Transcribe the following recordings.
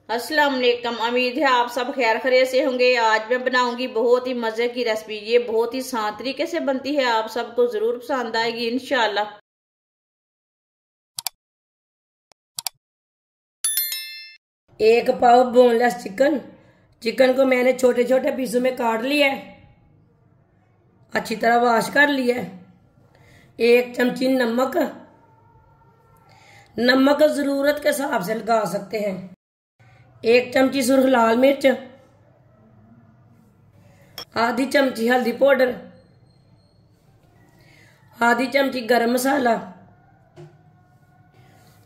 अस्सलाम वालेकुम। उम्मीद है आप सब खैर खैरियत से होंगे। आज मैं बनाऊंगी बहुत ही मजे की रेसिपी। ये बहुत ही आसान तरीके से बनती है, आप सबको जरूर पसंद आएगी इंशाल्लाह। एक पाव बोनलेस चिकन। चिकन को मैंने छोटे छोटे पीसों में काट लिया है, अच्छी तरह वॉश कर लिया है। एक चमची नमक, नमक जरूरत के हिसाब से लगा सकते हैं। एक चमची सुर्ख लाल मिर्च, आधी चमची हल्दी पाउडर, आधी चमची गरम मसाला,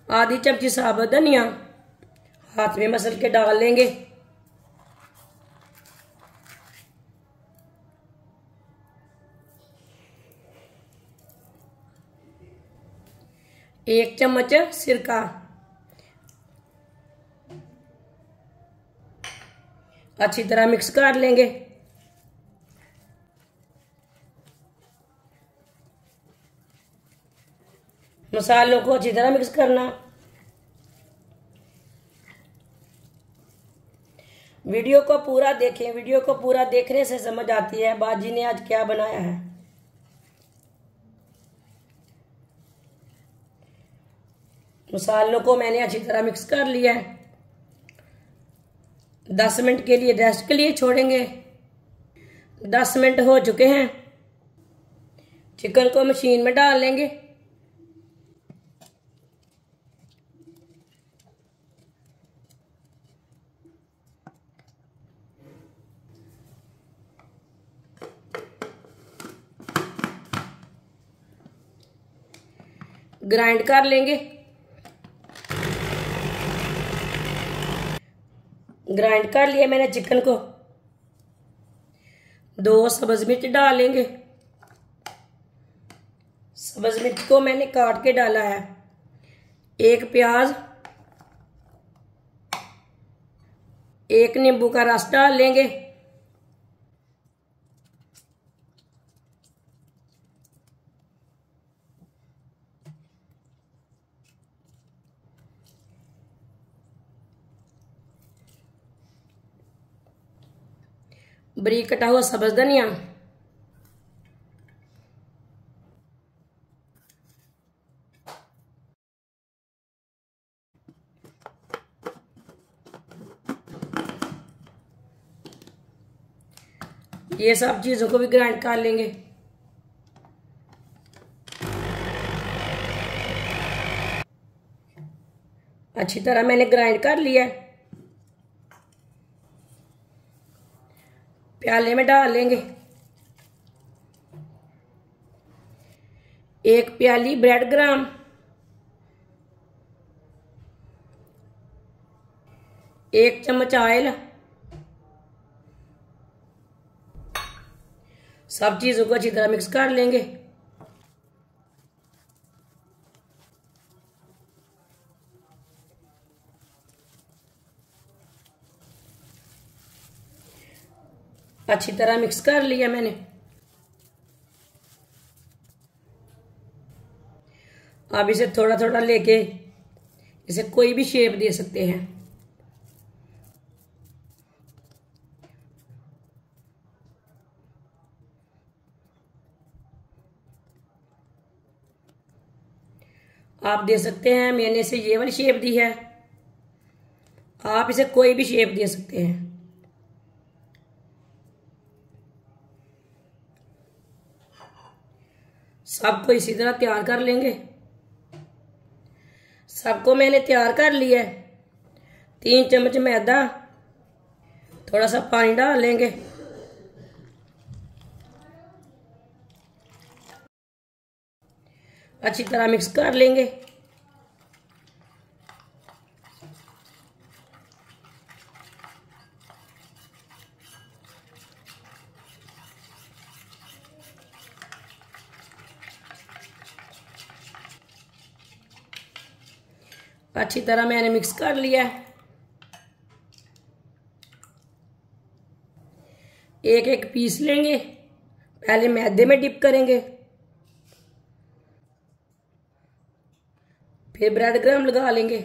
आधी चमची साबुत धनिया हाथ में मसल के डाल लेंगे। एक चम्मच सिरका, अच्छी तरह मिक्स कर लेंगे। मसालों को अच्छी तरह मिक्स करना। वीडियो को पूरा देखें, वीडियो को पूरा देखने से समझ आती है बाजी ने आज क्या बनाया है। मसालों को मैंने अच्छी तरह मिक्स कर लिया है। 10 मिनट के लिए रेस्ट के लिए छोड़ेंगे। 10 मिनट हो चुके हैं। चिकन को मशीन में डाल लेंगे। ग्राइंड कर लेंगे। ग्राइंड कर लिया मैंने चिकन को। 2 सब्ज मिर्च डाल लेंगे। सब्ज मिर्च को मैंने काट के डाला है। 1 प्याज, 1 नींबू का रस डाल लेंगे। बारीक कटा हुआ सब्ज धनिया, ये सब चीजों को भी ग्राइंड कर लेंगे। अच्छी तरह मैंने ग्राइंड कर लिया है। प्याले में डाल लेंगे। 1 प्याली ब्रेड ग्राम, 1 चम्मच ऑयल। सब चीजों को अच्छी तरह मिक्स कर लेंगे। अच्छी तरह मिक्स कर लिया मैंने। अब इसे थोड़ा थोड़ा लेके इसे कोई भी शेप दे सकते हैं। आप दे सकते हैं, मैंने इसे ये वाली शेप दी है, आप इसे कोई भी शेप दे सकते हैं। सबको इसी तरह तैयार कर लेंगे। सबको मैंने तैयार कर लिया है। 3 चम्मच मैदा, थोड़ा सा पानी डाल लेंगे। अच्छी तरह मिक्स कर लेंगे। अच्छी तरह मैंने मिक्स कर लिया है। एक एक पीस लेंगे। पहले मैदे में डिप करेंगे, फिर ब्रेड क्रम्ब लगा लेंगे।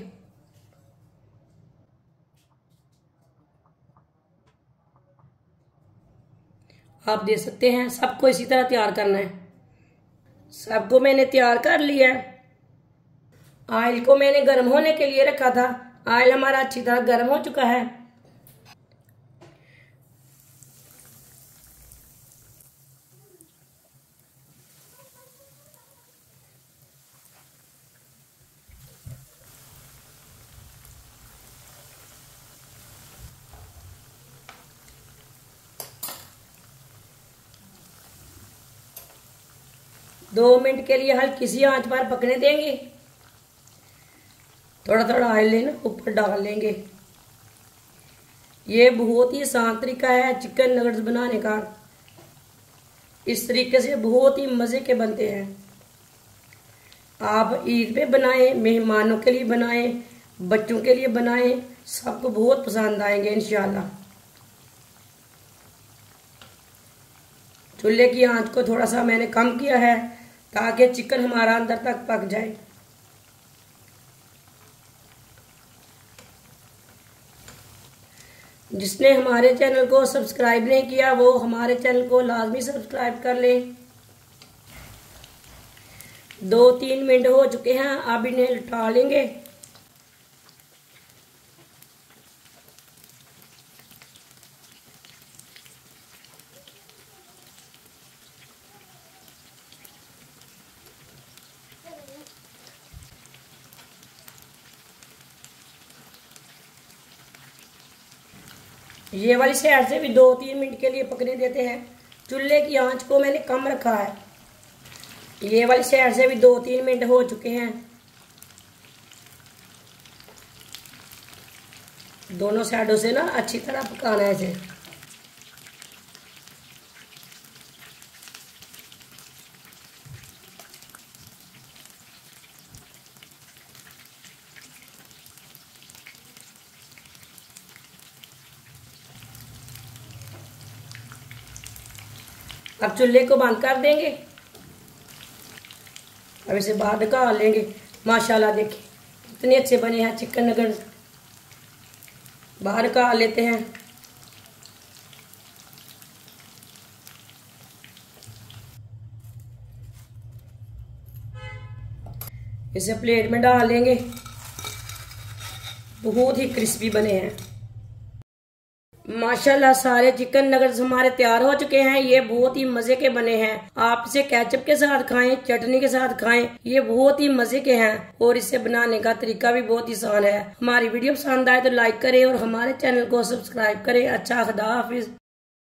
आप दे सकते हैं। सबको इसी तरह तैयार करना है। सबको मैंने तैयार कर लिया है। ऑयल को मैंने गर्म होने के लिए रखा था। ऑयल हमारा अच्छी तरह गर्म हो चुका है। दो मिनट के लिए हल्की सी आंच पर पकने देंगे। थोड़ा थोड़ा ऑयल लेना, ऊपर डाल लेंगे। ये बहुत ही आसान तरीका है चिकन नगेट्स बनाने का। इस तरीके से बहुत ही मजे के बनते हैं। आप ईद पे बनाएं, मेहमानों के लिए बनाएं, बच्चों के लिए बनाएं, सबको बहुत पसंद आएंगे इंशाल्लाह। चूल्हे की आंच को थोड़ा सा मैंने कम किया है ताकि चिकन हमारा अंदर तक पक जाए। जिसने हमारे चैनल को सब्सक्राइब नहीं किया वो हमारे चैनल को लाजमी सब्सक्राइब कर ले। 2-3 मिनट हो चुके हैं, अब इन्हें लटा लेंगे। ये वाली साइड से भी 2-3 मिनट के लिए पकने देते हैं। चूल्हे की आंच को मैंने कम रखा है। ये वाली साइड से भी 2-3 मिनट हो चुके हैं। दोनों साइडों से ना अच्छी तरह पकाना है इसे। अब चूल्हे को बंद कर देंगे। अब इसे बाहर निकाल लेंगे। माशाल्लाह देखिए कितने अच्छे बने हैं चिकन नगेट्स। बाहर निकाल लेते हैं। इसे प्लेट में डाल लेंगे। बहुत ही क्रिस्पी बने हैं माशाल्लाह। सारे चिकन नगेट्स हमारे तैयार हो चुके हैं। ये बहुत ही मजे के बने हैं। आप इसे केचप के साथ खाएं, चटनी के साथ खाएं, ये बहुत ही मजे के हैं और इसे बनाने का तरीका भी बहुत ही आसान है। हमारी वीडियो पसंद आए तो लाइक करें और हमारे चैनल को सब्सक्राइब करें। अच्छा, खुदा हाफिज।